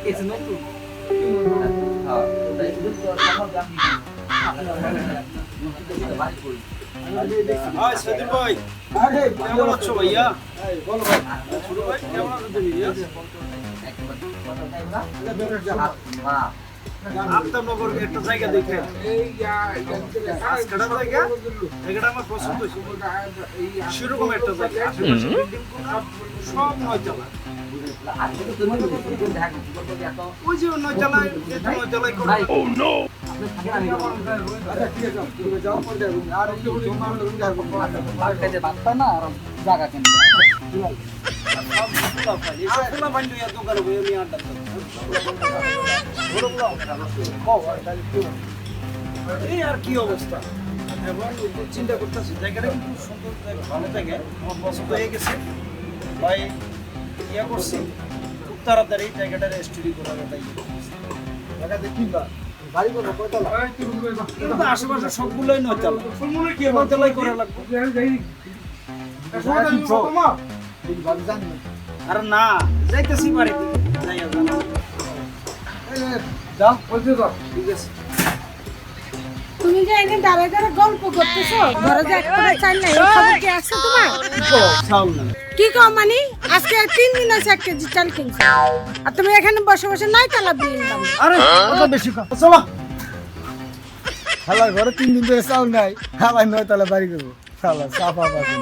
It's not true. High Sadiq ভাই, আরে কেমন আছো ভাইয়া? এই বলো ভাই ছোট ভাই কেমন আছো তুমি? আফতাবনগর একটা জায়গা দেখে আজকের জায়গা, জায়গাটা আমার পছন্দ হয়েছে। সেরকম একটা জায়গা, আশেপাশে বিল্ডিং সব নয়তলা। ওই যে নয়তলায়, নয়তলায় করে আচ্ছা ঠিক আছে তুমি যাও পরে যাও আর একটু জমা হলে তুমি যাও মার্কেটে ভাত পায় না আর জায়গা কেন এই আর কি অবস্থা এখন চিন্তা করতেছি জায়গাটা কিন্তু সুন্দর জায়গা, ভালো জায়গা, আমার পছন্দ হয়ে গেছে ভাই। ইয়া করছি খুব তাড়াতাড়ি জায়গাটা রেজিস্ট্রি করার কথা টাকাতে কিনবা বাড়ি করবো কয়তলা কিন্তু আশেপাশে সবগুলোই নয়তলা, নয়তলাই করা লাগবে। জানি আর না যাইতেছি বাড়ি থেকে যাইয়া জানো। যাও বলতে যাও ঠিক আছে তুমি যে এনে দাঁড়ায় দাঁড়ায় গল্প করতেছো ঘরে যে একটা চাল নাই এই খবর কি আছে তোমার চাউল না কি কও মানে আজকে 3 দিন আছে 1 কেজি চাল কিনছো আর তুমি এখানে বসে বসে নাই তালা বিল দাও আরে ওটা বেশি কথা চলো। খালার ঘরে 3 দিন ধরে চাউল নাই খালাই 9 তলা বাড়ি করবো খালা সাফা পাবেন